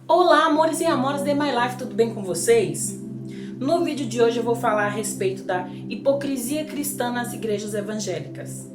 Olá, amores e amoras de My Life, tudo bem com vocês? No vídeo de hoje eu vou falar a respeito da hipocrisia cristã nas igrejas evangélicas.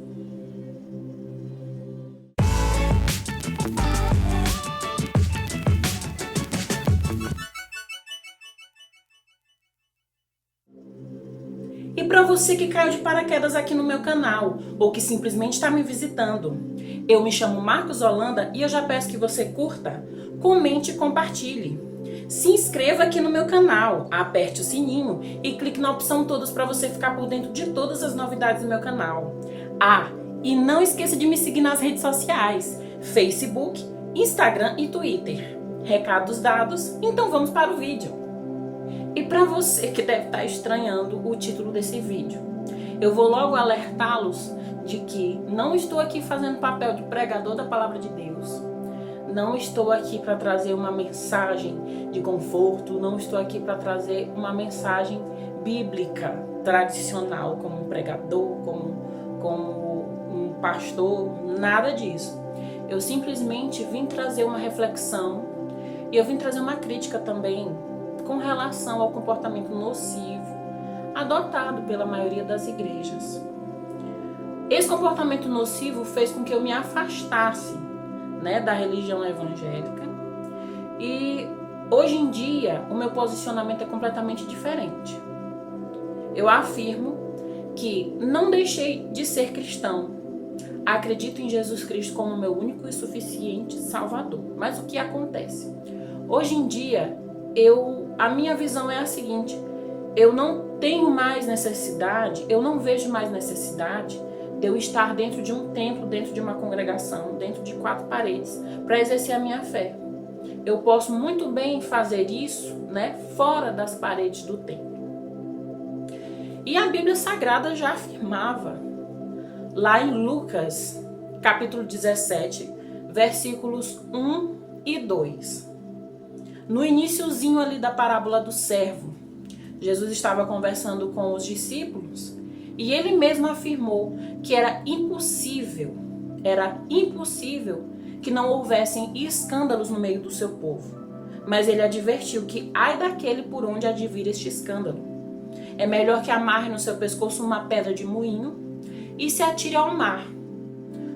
E para você que caiu de paraquedas aqui no meu canal, ou que simplesmente está me visitando, eu me chamo Marcos Holanda e eu já peço que você curta, comente e compartilhe. Se inscreva aqui no meu canal, aperte o sininho e clique na opção todas para você ficar por dentro de todas as novidades do meu canal. Ah, e não esqueça de me seguir nas redes sociais, Facebook, Instagram e Twitter. Recados dados, então vamos para o vídeo. E para você que deve estar estranhando o título desse vídeo, eu vou logo alertá-los de que não estou aqui fazendo papel de pregador da palavra de Deus. Não estou aqui para trazer uma mensagem de conforto, não estou aqui para trazer uma mensagem bíblica tradicional, como um pregador, como um pastor, nada disso. Eu simplesmente vim trazer uma reflexão e eu vim trazer uma crítica também com relação ao comportamento nocivo adotado pela maioria das igrejas. Esse comportamento nocivo fez com que eu me afastasse, da religião evangélica, e hoje em dia o meu posicionamento é completamente diferente. Eu afirmo que não deixei de ser cristão, acredito em Jesus Cristo como meu único e suficiente Salvador. Mas o que acontece? Hoje em dia a minha visão é a seguinte: eu não tenho mais necessidade, eu não vejo mais necessidade de eu estar dentro de um templo, dentro de uma congregação, dentro de 4 paredes, para exercer a minha fé. Eu posso muito bem fazer isso, fora das paredes do templo. E a Bíblia Sagrada já afirmava, lá em Lucas, capítulo 17, versículos 1 e 2. No iniciozinho ali da parábola do servo, Jesus estava conversando com os discípulos e ele mesmo afirmou que era impossível que não houvessem escândalos no meio do seu povo. Mas ele advertiu que ai daquele por onde há de vir este escândalo. É melhor que amarre no seu pescoço uma pedra de moinho e se atire ao mar,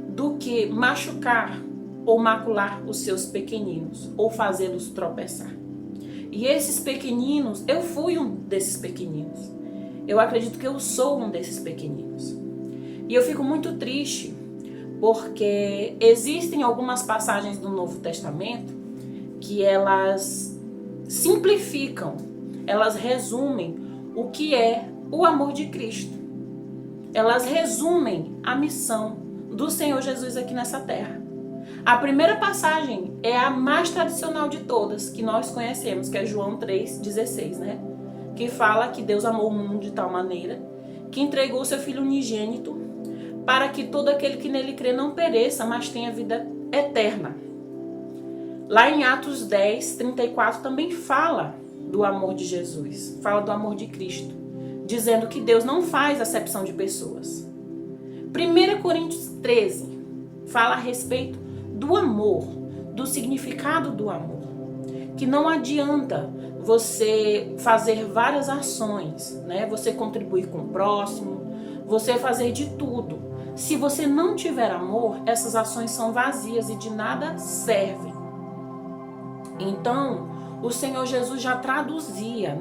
do que machucar ou macular os seus pequeninos, ou fazê-los tropeçar. E esses pequeninos, eu fui um desses pequeninos. Eu acredito que eu sou um desses pequeninos. E eu fico muito triste, porque existem algumas passagens do Novo Testamento que elas simplificam, elas resumem o que é o amor de Cristo. Elas resumem a missão do Senhor Jesus aqui nessa terra. A primeira passagem é a mais tradicional de todas, que nós conhecemos, que é João 3,16, que fala que Deus amou o mundo de tal maneira que entregou o seu Filho unigênito para que todo aquele que nele crê não pereça, mas tenha vida eterna. Lá em Atos 10:34 também fala do amor de Jesus, fala do amor de Cristo, dizendo que Deus não faz acepção de pessoas. 1 Coríntios 13 fala a respeito do amor, do significado do amor, que não adianta você fazer várias ações, você contribuir com o próximo, você fazer de tudo. Se você não tiver amor, essas ações são vazias e de nada servem. Então, o Senhor Jesus já traduzia,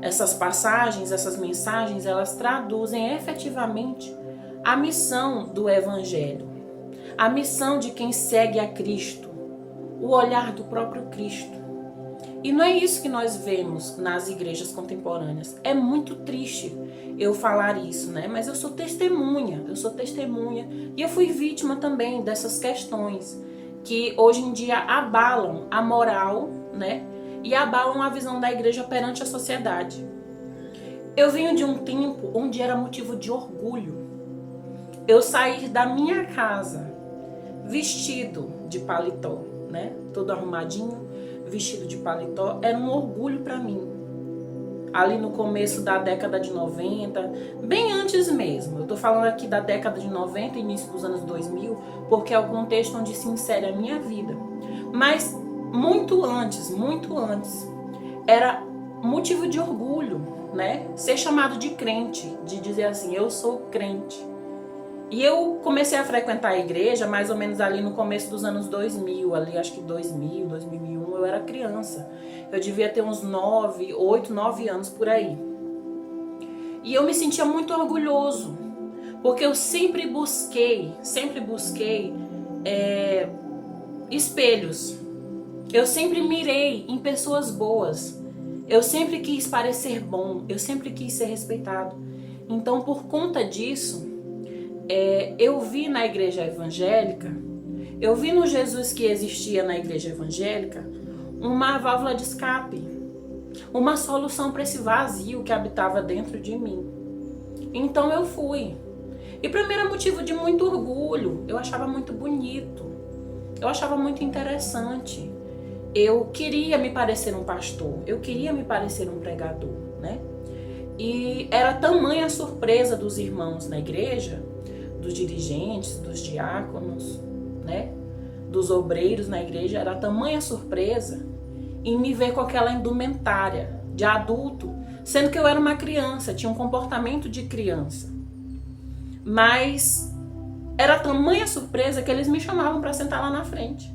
essas passagens, essas mensagens, elas traduzem efetivamente a missão do Evangelho, a missão de quem segue a Cristo, o olhar do próprio Cristo. E não é isso que nós vemos nas igrejas contemporâneas. É muito triste eu falar isso, mas eu sou testemunha e eu fui vítima também dessas questões que hoje em dia abalam a moral, e abalam a visão da igreja perante a sociedade. Eu venho de um tempo onde era motivo de orgulho eu sair da minha casa vestido de paletó, todo arrumadinho, vestido de paletó, era um orgulho para mim. Ali no começo da década de 90, bem antes mesmo, eu tô falando aqui da década de 90, início dos anos 2000, porque é o contexto onde se insere a minha vida. Mas muito antes, era motivo de orgulho, né? Ser chamado de crente, de dizer assim, eu sou crente. E eu comecei a frequentar a igreja mais ou menos ali no começo dos anos 2000, ali acho que 2000, 2001, eu era criança. Eu devia ter uns 8, 9 anos por aí. E eu me sentia muito orgulhoso, porque eu sempre busquei espelhos. Eu sempre mirei em pessoas boas. Eu sempre quis parecer bom, eu sempre quis ser respeitado. Então, por conta disso, eu vi na igreja evangélica, eu vi no Jesus que existia na igreja evangélica, uma válvula de escape, uma solução para esse vazio que habitava dentro de mim. Então eu fui. E para mim era motivo de muito orgulho, eu achava muito bonito, eu achava muito interessante. Eu queria me parecer um pastor, eu queria me parecer um pregador, né? E era tamanha a surpresa dos irmãos na igreja, dos dirigentes, dos diáconos, né? Dos obreiros na igreja, era tamanha surpresa em me ver com aquela indumentária de adulto, sendo que eu era uma criança, tinha um comportamento de criança. Mas era tamanha surpresa que eles me chamavam para sentar lá na frente.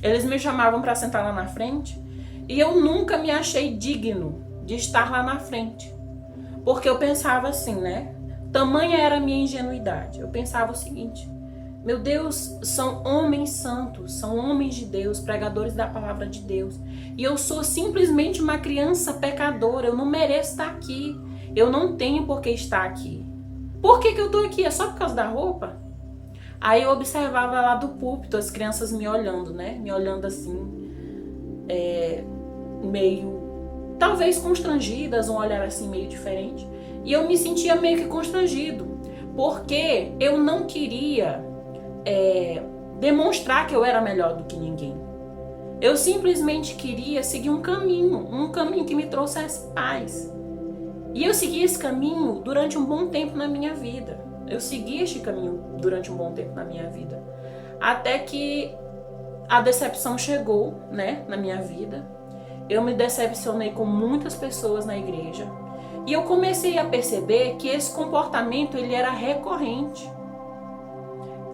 Eles me chamavam para sentar lá na frente e eu nunca me achei digno de estar lá na frente. Porque eu pensava assim, né? Tamanha era a minha ingenuidade. Eu pensava o seguinte: meu Deus, são homens santos, são homens de Deus, pregadores da palavra de Deus. E eu sou simplesmente uma criança pecadora, eu não mereço estar aqui. Eu não tenho por que estar aqui. Por que eu tô aqui? É só por causa da roupa? Aí eu observava lá do púlpito as crianças me olhando, né? Me olhando assim, meio, talvez constrangidas, um olhar assim meio diferente. E eu me sentia meio que constrangido, porque eu não queria demonstrar que eu era melhor do que ninguém. Eu simplesmente queria seguir um caminho que me trouxesse paz. E eu segui esse caminho durante um bom tempo na minha vida. Eu segui este caminho durante um bom tempo na minha vida. Até que a decepção chegou, né, na minha vida. Eu me decepcionei com muitas pessoas na igreja. E eu comecei a perceber que esse comportamento ele era recorrente.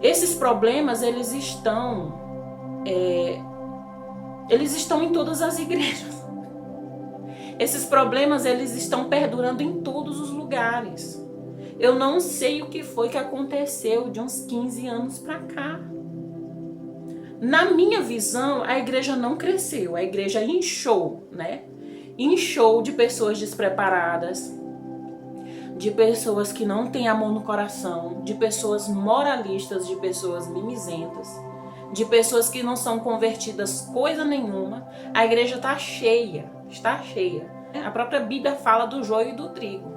Esses problemas, eles estão em todas as igrejas. Esses problemas, eles estão perdurando em todos os lugares. Eu não sei o que foi que aconteceu de uns 15 anos para cá. Na minha visão, a igreja não cresceu, a igreja inchou, né? Inchou de pessoas despreparadas, de pessoas que não têm amor no coração, de pessoas moralistas, de pessoas mimizentas, de pessoas que não são convertidas coisa nenhuma. A igreja está cheia, está cheia. A própria Bíblia fala do joio e do trigo.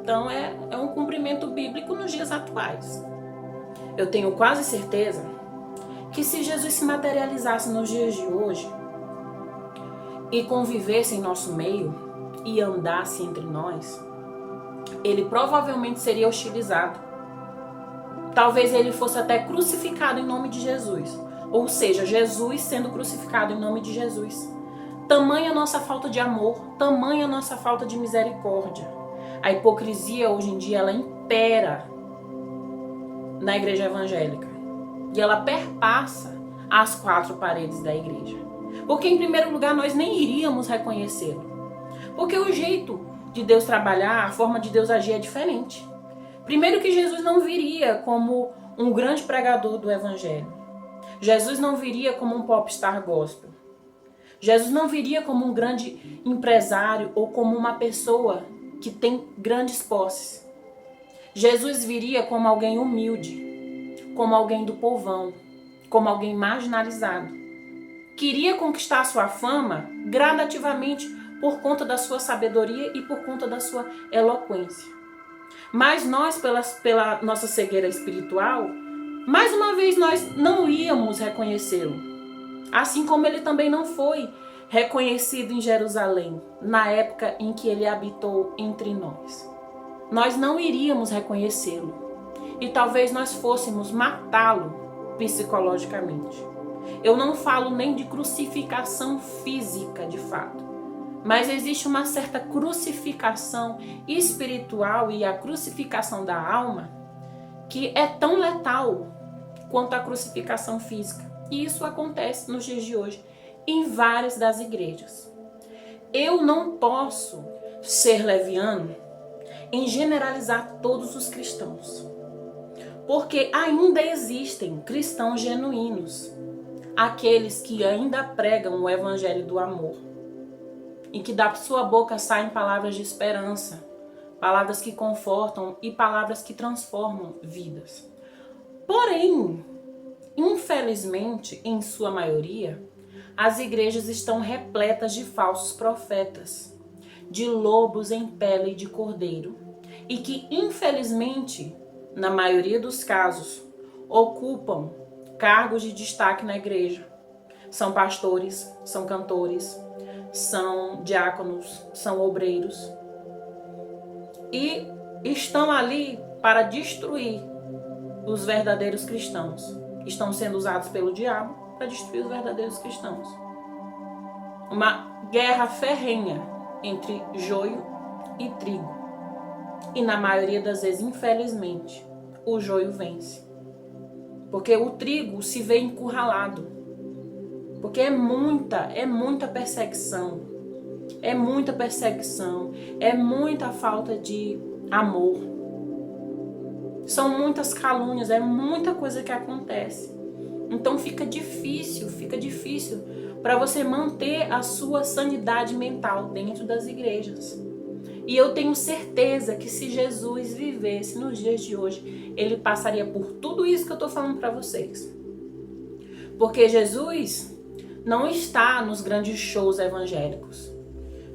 Então é um cumprimento bíblico nos dias atuais. Eu tenho quase certeza que se Jesus se materializasse nos dias de hoje e convivesse em nosso meio e andasse entre nós, ele provavelmente seria hostilizado. Talvez ele fosse até crucificado em nome de Jesus. Ou seja, Jesus sendo crucificado em nome de Jesus. Tamanha a nossa falta de amor, tamanha a nossa falta de misericórdia. A hipocrisia hoje em dia ela impera na igreja evangélica. E ela perpassa as 4 paredes da igreja. Porque em primeiro lugar nós nem iríamos reconhecê-lo. Porque o jeito de Deus trabalhar, a forma de Deus agir é diferente. Primeiro que Jesus não viria como um grande pregador do evangelho. Jesus não viria como um popstar gospel. Jesus não viria como um grande empresário ou como uma pessoa que tem grandes posses. Jesus viria como alguém humilde, como alguém do povão, como alguém marginalizado. Queria conquistar sua fama gradativamente por conta da sua sabedoria e por conta da sua eloquência. Mas nós, pela nossa cegueira espiritual, mais uma vez nós não íamos reconhecê-lo. Assim como ele também não foi reconhecido em Jerusalém, na época em que ele habitou entre nós. Nós não iríamos reconhecê-lo. E talvez nós fôssemos matá-lo psicologicamente. Eu não falo nem de crucificação física, de fato. Mas existe uma certa crucificação espiritual e a crucificação da alma que é tão letal quanto a crucificação física. E isso acontece nos dias de hoje em várias das igrejas. Eu não posso ser leviano em generalizar todos os cristãos, porque ainda existem cristãos genuínos, aqueles que ainda pregam o evangelho do amor, e que da sua boca saem palavras de esperança, palavras que confortam e palavras que transformam vidas. Porém, infelizmente, em sua maioria, as igrejas estão repletas de falsos profetas, de lobos em pele de cordeiro, e que, infelizmente, na maioria dos casos, ocupam cargos de destaque na igreja. São pastores, são cantores, são diáconos, são obreiros. E estão ali para destruir os verdadeiros cristãos. Estão sendo usados pelo diabo para destruir os verdadeiros cristãos. Uma guerra ferrenha entre joio e trigo. E na maioria das vezes, infelizmente, o joio vence. Porque o trigo se vê encurralado. Porque é muita perseguição. É muita perseguição. É muita falta de amor. São muitas calúnias, é muita coisa que acontece. Então fica difícil para você manter a sua sanidade mental dentro das igrejas. E eu tenho certeza que se Jesus vivesse nos dias de hoje, ele passaria por tudo isso que eu estou falando para vocês. Porque Jesus não está nos grandes shows evangélicos.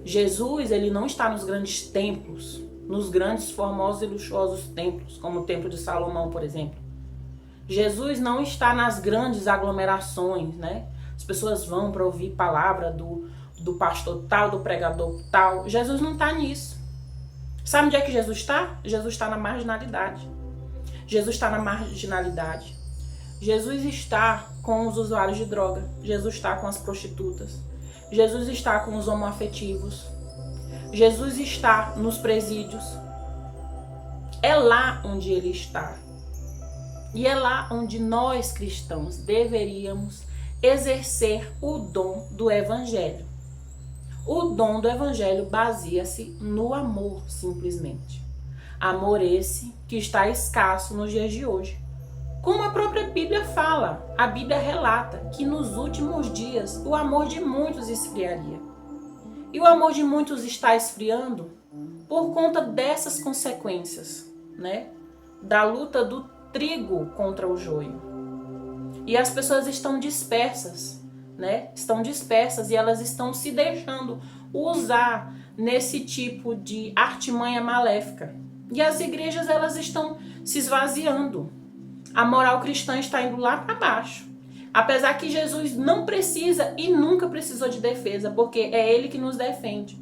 Jesus, ele não está nos grandes templos, nos grandes, formosos e luxuosos templos, como o Templo de Salomão, por exemplo. Jesus não está nas grandes aglomerações, né? As pessoas vão para ouvir palavra do pastor tal, do pregador tal. Jesus não está nisso. Sabe onde é que Jesus está? Jesus está na marginalidade. Jesus está na marginalidade. Jesus está com os usuários de droga. Jesus está com as prostitutas. Jesus está com os homoafetivos. Jesus está nos presídios. É lá onde ele está. E é lá onde nós cristãos deveríamos exercer o dom do evangelho. O dom do evangelho baseia-se no amor, simplesmente. Amor esse que está escasso nos dias de hoje. Como a própria Bíblia fala, a Bíblia relata que nos últimos dias o amor de muitos esfriaria. E o amor de muitos está esfriando por conta dessas consequências, né? Da luta do trigo contra o joio. E as pessoas estão dispersas, né? Estão dispersas e elas estão se deixando usar nesse tipo de artimanha maléfica. E as igrejas, elas estão se esvaziando. A moral cristã está indo lá para baixo. Apesar que Jesus não precisa e nunca precisou de defesa, porque é ele que nos defende.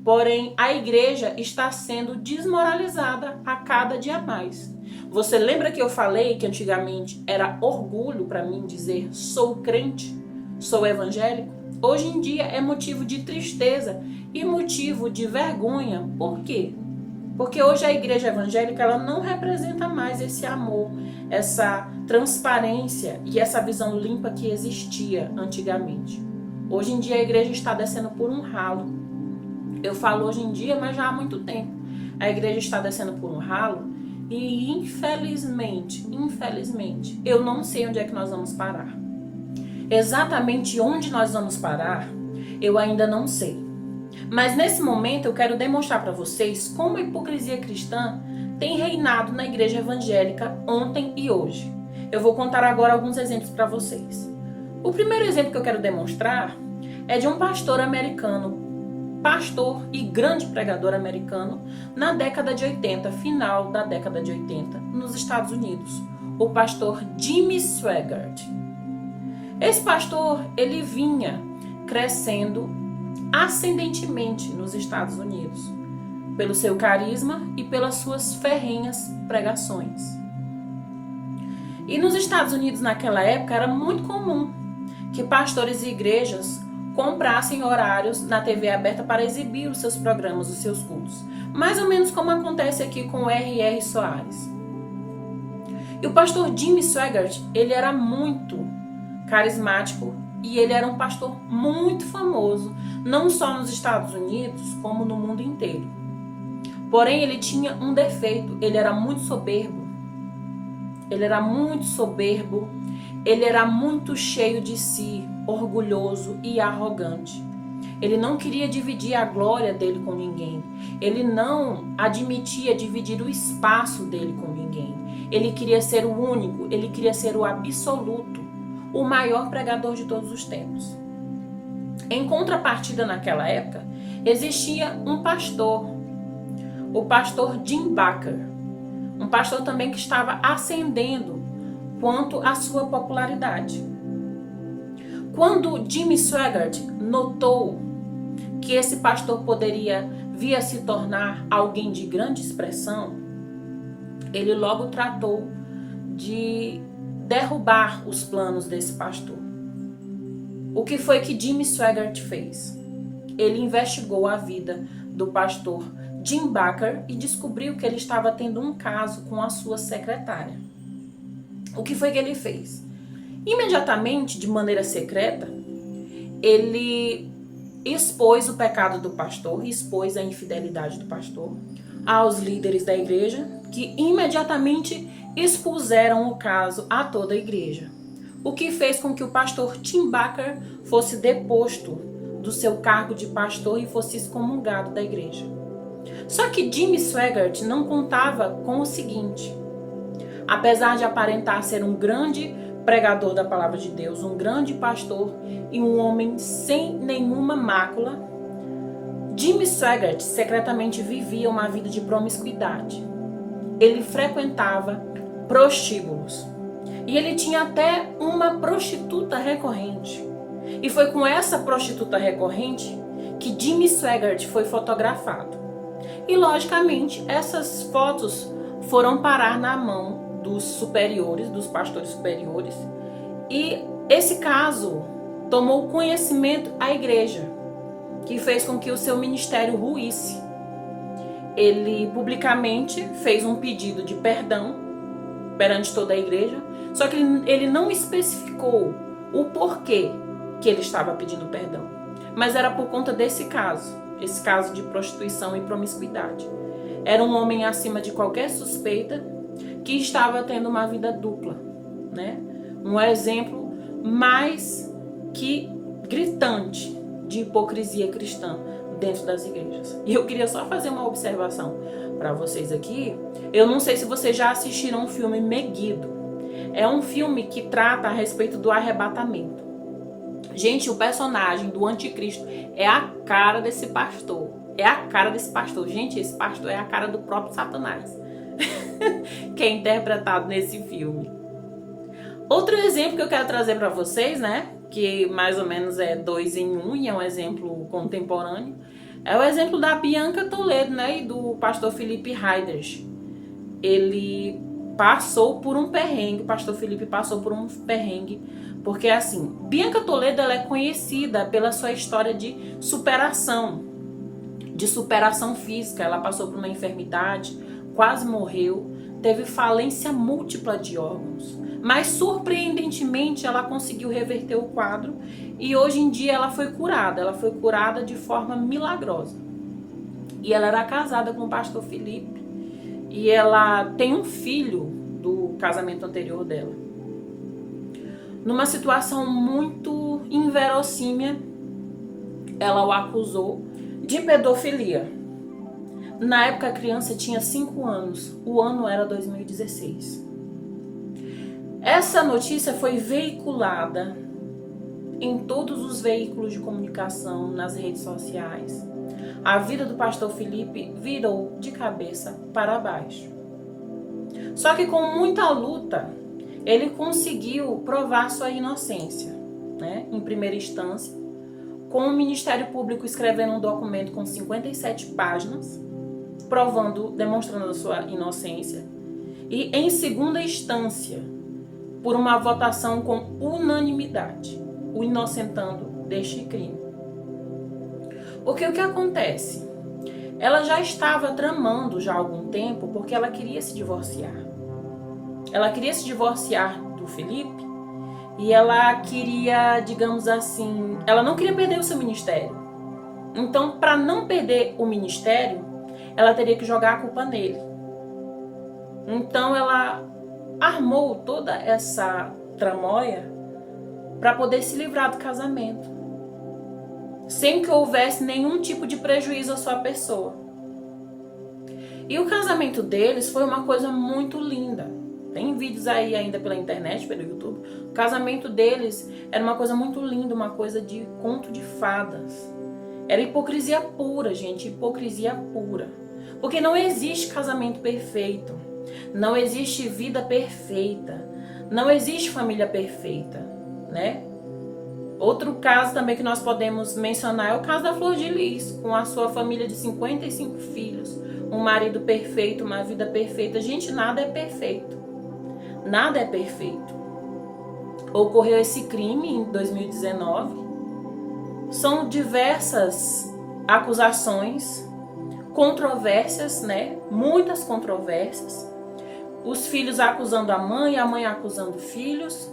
Porém, a igreja está sendo desmoralizada a cada dia mais. Você lembra que eu falei que antigamente era orgulho para mim dizer sou crente, sou evangélico? Hoje em dia é motivo de tristeza e motivo de vergonha. Por quê? Porque hoje a igreja evangélica ela não representa mais esse amor, essa transparência e essa visão limpa que existia antigamente. Hoje em dia a igreja está descendo por um ralo. Eu falo hoje em dia, mas já há muito tempo. A igreja está descendo por um ralo e infelizmente, eu não sei onde é que nós vamos parar. Exatamente onde nós vamos parar, eu ainda não sei. Mas nesse momento eu quero demonstrar para vocês como a hipocrisia cristã tem reinado na igreja evangélica ontem e hoje. Eu vou contar agora alguns exemplos para vocês. O primeiro exemplo que eu quero demonstrar é de um pastor americano, pastor e grande pregador americano na década de 80, final da década de 80, nos Estados Unidos, o pastor Jimmy Swaggart. Esse pastor, ele vinha crescendo ascendentemente nos Estados Unidos, pelo seu carisma e pelas suas ferrenhas pregações. E nos Estados Unidos naquela época era muito comum que pastores e igrejas comprassem horários na TV aberta para exibir os seus programas, os seus cultos. Mais ou menos como acontece aqui com o R.R. Soares. E o pastor Jimmy Swaggart, ele era muito carismático e ele era um pastor muito famoso, não só nos Estados Unidos, como no mundo inteiro. Porém, ele tinha um defeito, ele era muito soberbo. Ele era muito soberbo, ele era muito cheio de si, orgulhoso e arrogante. Ele não queria dividir a glória dele com ninguém. Ele não admitia dividir o espaço dele com ninguém. Ele queria ser o único, ele queria ser o absoluto, o maior pregador de todos os tempos. Em contrapartida, naquela época, existia um pastor, o pastor Jim Bakker, um pastor também que estava ascendendo quanto à sua popularidade. Quando Jimmy Swaggart notou que esse pastor poderia vir a se tornar alguém de grande expressão, ele logo tratou de derrubar os planos desse pastor. O que foi que Jimmy Swaggart fez? Ele investigou a vida do pastor Jim Bakker e descobriu que ele estava tendo um caso com a sua secretária. O que foi que ele fez? Imediatamente, de maneira secreta, ele expôs o pecado do pastor, expôs a infidelidade do pastor aos líderes da igreja, que imediatamente expuseram o caso a toda a igreja. O que fez com que o pastor Jim Bakker fosse deposto do seu cargo de pastor e fosse excomungado da igreja. Só que Jimmy Swaggart não contava com o seguinte: apesar de aparentar ser um grande pregador da palavra de Deus, um grande pastor e um homem sem nenhuma mácula, Jimmy Swaggart secretamente vivia uma vida de promiscuidade. Ele frequentava prostíbulos e ele tinha até uma prostituta recorrente. E foi com essa prostituta recorrente que Jimmy Swaggart foi fotografado. E logicamente essas fotos foram parar na mão dos superiores, dos pastores superiores, e esse caso tomou conhecimento à igreja, que fez com que o seu ministério ruísse. Ele publicamente fez um pedido de perdão perante toda a igreja, só que ele não especificou o porquê que ele estava pedindo perdão, mas era por conta desse caso, esse caso de prostituição e promiscuidade. Era um homem acima de qualquer suspeita, que estava tendo uma vida dupla, né? Um exemplo mais que gritante de hipocrisia cristã dentro das igrejas. E eu queria só fazer uma observação para vocês aqui. Eu não sei se vocês já assistiram o filme Megiddo. É um filme que trata a respeito do arrebatamento. Gente, o personagem do anticristo é a cara desse pastor. É a cara desse pastor. Gente, esse pastor é a cara do próprio Satanás. Que é interpretado nesse filme. Outro exemplo que eu quero trazer para vocês, né, que mais ou menos é 2 em 1 e é um exemplo contemporâneo, é o exemplo da Bianca Toledo, né, e do pastor Felipe Heidrich. Ele passou por um perrengue, o pastor Felipe passou por um perrengue, porque assim, Bianca Toledo, ela é conhecida pela sua história de superação física. Ela passou por uma enfermidade, quase morreu, teve falência múltipla de órgãos, mas surpreendentemente ela conseguiu reverter o quadro e hoje em dia ela foi curada de forma milagrosa. E ela era casada com o pastor Felipe e ela tem um filho do casamento anterior dela. Numa situação muito inverossímil, ela o acusou de pedofilia. Na época a criança tinha 5 anos, o ano era 2016. Essa notícia foi veiculada em todos os veículos de comunicação, nas redes sociais. A vida do pastor Felipe virou de cabeça para baixo. Só que com muita luta, ele conseguiu provar sua inocência, né, em primeira instância, com o Ministério Público escrevendo um documento com 57 páginas, demonstrando a sua inocência, e em segunda instância, por uma votação com unanimidade. o inocentando deste crime. Porque o que acontece? Ela já estava tramando já há algum tempo porque ela queria se divorciar. Ela queria se divorciar do Felipe e ela queria, digamos assim, ela não queria perder o seu ministério. Então, para não perder o ministério, ela teria que jogar a culpa nele. Então, ela armou toda essa tramóia para poder se livrar do casamento, sem que houvesse nenhum tipo de prejuízo à sua pessoa. E o casamento deles foi uma coisa muito linda. Tem vídeos aí ainda pela internet, pelo YouTube. O casamento deles era uma coisa muito linda, uma coisa de conto de fadas. Era hipocrisia pura, gente, hipocrisia pura. Porque não existe casamento perfeito, não existe vida perfeita, não existe família perfeita, né? Outro caso também que nós podemos mencionar é o caso da Flor de Lis, com a sua família de 55 filhos, um marido perfeito, uma vida perfeita. Gente, nada é perfeito. Nada é perfeito. Ocorreu esse crime em 2019. São diversas acusações, controvérsias, né? Muitas controvérsias. Os filhos acusando a mãe acusando filhos.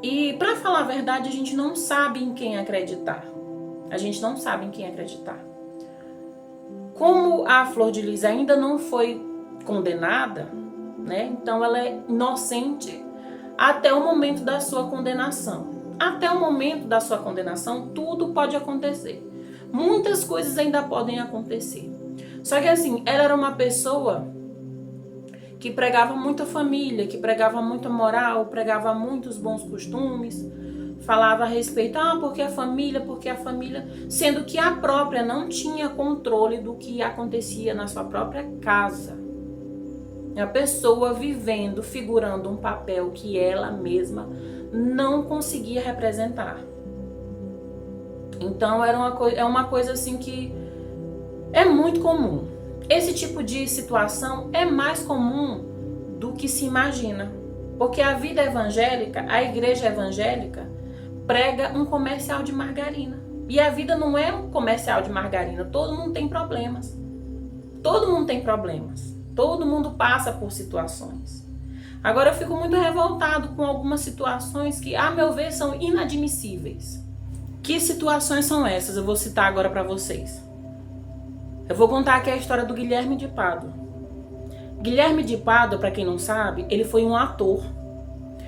E, para falar a verdade, a gente não sabe em quem acreditar. A gente não sabe em quem acreditar. Como a Flor de Lis ainda não foi condenada, né? Então ela é inocente até o momento da sua condenação. Até o momento da sua condenação, tudo pode acontecer. Muitas coisas ainda podem acontecer. Só que assim, ela era uma pessoa que pregava muito a família, que pregava muito a moral, pregava muitos bons costumes, falava a respeito, porque a família, sendo que a própria não tinha controle do que acontecia na sua própria casa. A pessoa vivendo, figurando um papel que ela mesma não conseguia representar. Então é uma coisa assim que é muito comum. Esse tipo de situação é mais comum do que se imagina. Porque a vida evangélica, a igreja evangélica, prega um comercial de margarina. E a vida não é um comercial de margarina. Todo mundo tem problemas. Todo mundo tem problemas. Todo mundo passa por situações. Agora eu fico muito revoltado com algumas situações que, a meu ver, são inadmissíveis. Que situações são essas? Eu vou citar agora para vocês. Eu vou contar aqui a história do Guilherme de Pádua. Guilherme de Pádua, para quem não sabe, ele foi um ator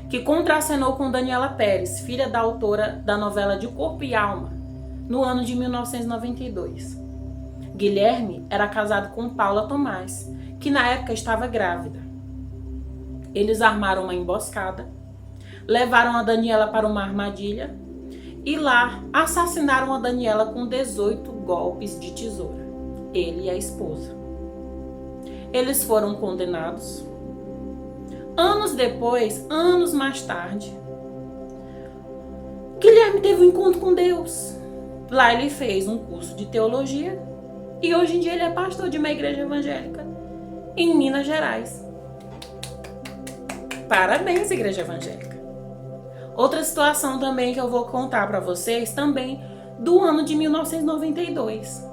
que contracenou com Daniela Pérez, filha da autora da novela De Corpo e Alma, no ano de 1992. Guilherme era casado com Paula Tomás, que na época estava grávida. Eles armaram uma emboscada, levaram a Daniela para uma armadilha e lá assassinaram a Daniela com 18 golpes de tesoura, ele e a esposa. Eles foram condenados. Anos depois, anos mais tarde, Guilherme teve um encontro com Deus. Lá ele fez um curso de teologia e hoje em dia ele é pastor de uma igreja evangélica em Minas Gerais. Parabéns, igreja evangélica. Outra situação também que eu vou contar para vocês, também do ano de 1992.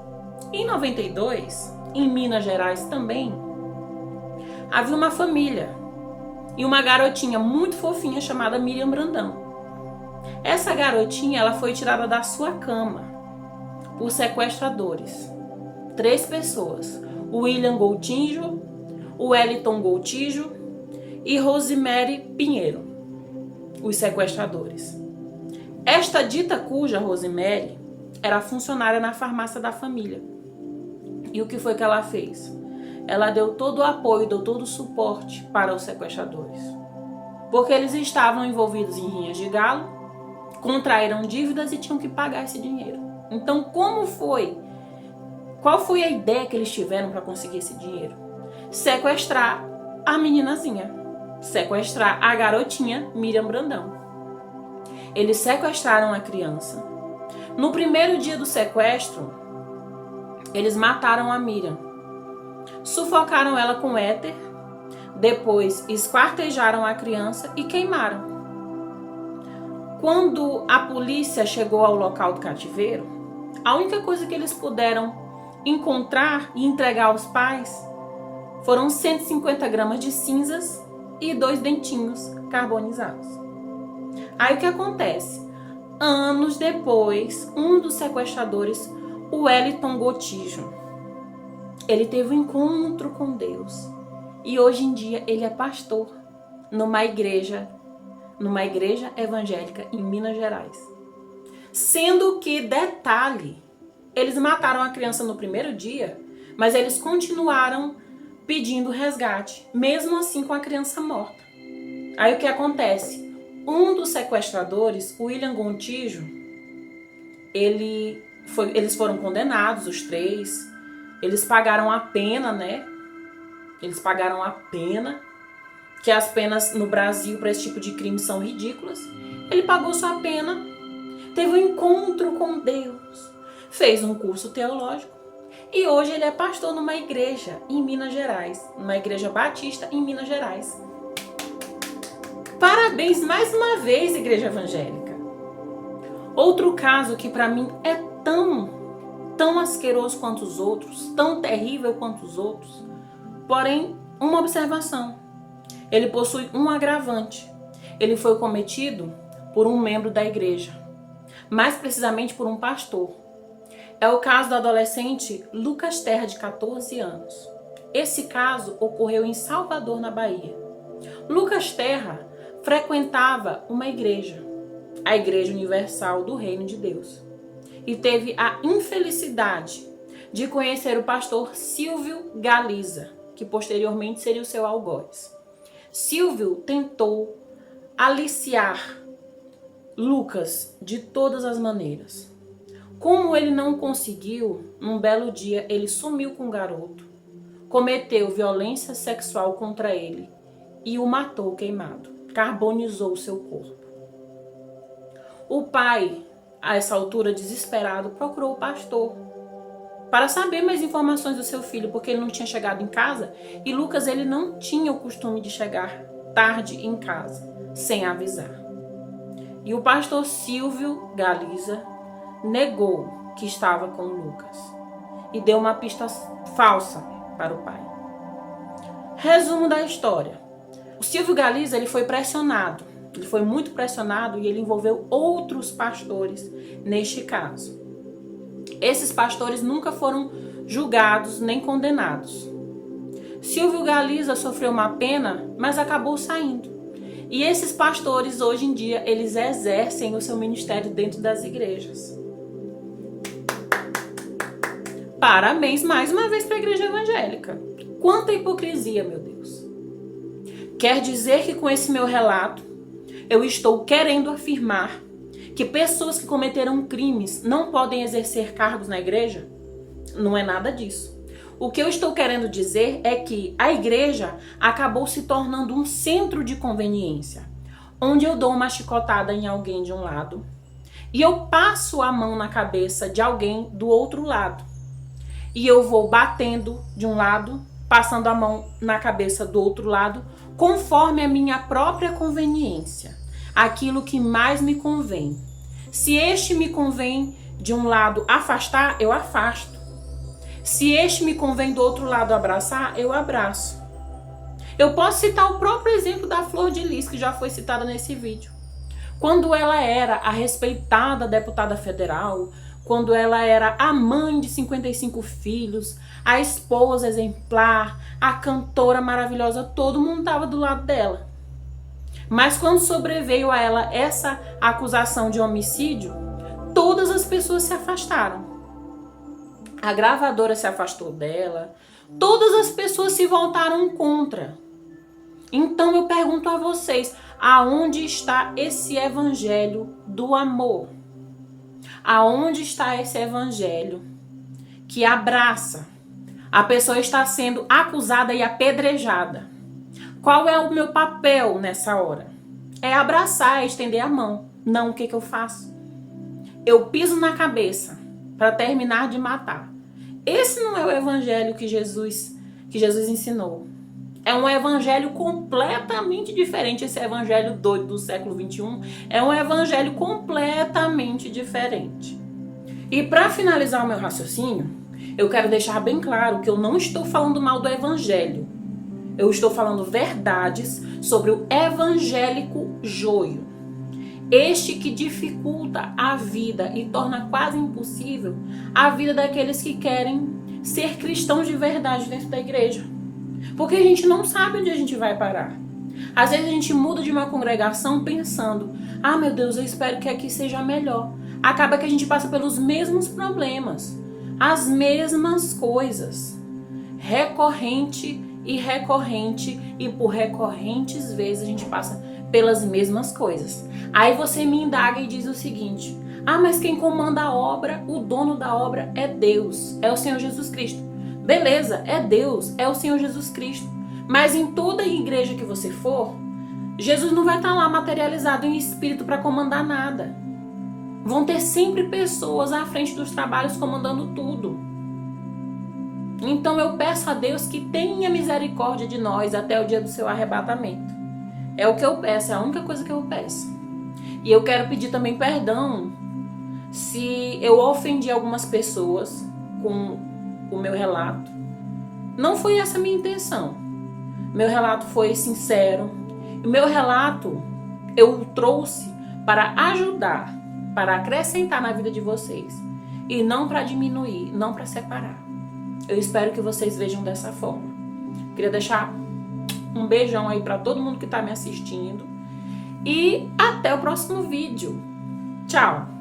Em 92, em Minas Gerais também, havia uma família e uma garotinha muito fofinha chamada Miriam Brandão. Essa garotinha, ela foi tirada da sua cama por sequestradores. 3 pessoas: o William Goutinho, o Wellington Goutinho e Rosemary Pinheiro, os sequestradores. Esta dita cuja Rosemary era funcionária na farmácia da família. E o que foi que ela fez? Ela deu todo o apoio, deu todo o suporte para os sequestradores. Porque eles estavam envolvidos em rinhas de galo, contraíram dívidas e tinham que pagar esse dinheiro. Então, como foi? Qual foi a ideia que eles tiveram para conseguir esse dinheiro? Sequestrar a meninazinha. Sequestrar a garotinha Miriam Brandão. Eles sequestraram a criança. No primeiro dia do sequestro, eles mataram a Miriam. Sufocaram ela com éter, depois esquartejaram a criança e queimaram. Quando a polícia chegou ao local do cativeiro, a única coisa que eles puderam encontrar e entregar aos pais foram 150 gramas de cinzas e 2 dentinhos carbonizados. Aí o que acontece? Anos depois, um dos sequestradores, o Wellington Gotijo, ele teve um encontro com Deus e hoje em dia ele é pastor numa igreja evangélica em Minas Gerais. Sendo que, detalhe, eles mataram a criança no primeiro dia, mas eles continuaram pedindo resgate, mesmo assim com a criança morta. Aí o que acontece? Um dos sequestradores, o William Gontijo, eles foram condenados, os 3. Eles pagaram a pena, né? Eles pagaram a pena, que as penas no Brasil para esse tipo de crime são ridículas. Ele pagou sua pena, teve um encontro com Deus, fez um curso teológico e hoje ele é pastor numa igreja em Minas Gerais, numa igreja batista em Minas Gerais. Parabéns mais uma vez, igreja evangélica. Outro caso que para mim é tão asqueroso quanto os outros, tão terrível quanto os outros, porém uma observação. Ele possui um agravante. Ele foi cometido por um membro da igreja, mais precisamente por um pastor. É o caso do adolescente Lucas Terra, de 14 anos. Esse caso ocorreu em Salvador, na Bahia. Lucas Terra frequentava uma igreja, a Igreja Universal do Reino de Deus, e teve a infelicidade de conhecer o pastor Silvio Galiza, que posteriormente seria o seu algoz. Silvio tentou aliciar Lucas de todas as maneiras. Como ele não conseguiu, num belo dia ele sumiu com o garoto, cometeu violência sexual contra ele e o matou queimado, carbonizou o seu corpo. O pai, a essa altura desesperado, procurou o pastor para saber mais informações do seu filho, porque ele não tinha chegado em casa e Lucas ele não tinha o costume de chegar tarde em casa, sem avisar. E o pastor Silvio Galiza negou que estava com Lucas e deu uma pista falsa para o pai. Resumo da história. O Silvio Galiza ele foi pressionado, ele foi muito pressionado e ele envolveu outros pastores neste caso. Esses pastores nunca foram julgados nem condenados. Silvio Galiza sofreu uma pena, mas acabou saindo. E esses pastores, hoje em dia, eles exercem o seu ministério dentro das igrejas. Parabéns mais uma vez para a igreja evangélica. Quanta hipocrisia, meu Deus. Quer dizer que com esse meu relato, eu estou querendo afirmar que pessoas que cometeram crimes não podem exercer cargos na igreja? Não é nada disso. O que eu estou querendo dizer é que a igreja acabou se tornando um centro de conveniência, onde eu dou uma chicotada em alguém de um lado e eu passo a mão na cabeça de alguém do outro lado. E eu vou batendo de um lado, passando a mão na cabeça do outro lado, conforme a minha própria conveniência, aquilo que mais me convém. Se este me convém de um lado afastar, eu afasto. Se este me convém do outro lado abraçar, eu abraço. Eu posso citar o próprio exemplo da Flor de Lis, que já foi citada nesse vídeo. Quando ela era a respeitada deputada federal, quando ela era a mãe de 55 filhos, a esposa exemplar, a cantora maravilhosa, todo mundo estava do lado dela. Mas quando sobreveio a ela essa acusação de homicídio, todas as pessoas se afastaram. A gravadora se afastou dela, todas as pessoas se voltaram contra. Então eu pergunto a vocês, aonde está esse evangelho do amor? Aonde está esse evangelho que abraça? A pessoa está sendo acusada e apedrejada. Qual é o meu papel nessa hora? É abraçar, é estender a mão. Não, o que eu faço? Eu piso na cabeça para terminar de matar. Esse não é o evangelho que Jesus ensinou. É um evangelho completamente diferente. Esse evangelho doido do século XXI é um evangelho completamente diferente. E para finalizar o meu raciocínio, eu quero deixar bem claro que eu não estou falando mal do evangelho. Eu estou falando verdades sobre o evangélico joio. Este que dificulta a vida e torna quase impossível a vida daqueles que querem ser cristãos de verdade dentro da igreja. Porque a gente não sabe onde a gente vai parar. Às vezes a gente muda de uma congregação pensando, ah, meu Deus, eu espero que aqui seja melhor. Acaba que a gente passa pelos mesmos problemas, as mesmas coisas, recorrente e por recorrentes vezes a gente passa pelas mesmas coisas. Aí você me indaga e diz o seguinte, ah, mas quem comanda a obra, o dono da obra é Deus, é o Senhor Jesus Cristo. Beleza, é Deus, é o Senhor Jesus Cristo. Mas em toda igreja que você for, Jesus não vai estar lá materializado em espírito para comandar nada. Vão ter sempre pessoas à frente dos trabalhos comandando tudo. Então eu peço a Deus que tenha misericórdia de nós até o dia do seu arrebatamento. É o que eu peço, é a única coisa que eu peço. E eu quero pedir também perdão se eu ofendi algumas pessoas com o meu relato. Não foi essa a minha intenção. Meu relato foi sincero. O meu relato eu trouxe para ajudar, para acrescentar na vida de vocês. E não para diminuir, não para separar. Eu espero que vocês vejam dessa forma. Queria deixar um beijão aí para todo mundo que está me assistindo. E até o próximo vídeo. Tchau!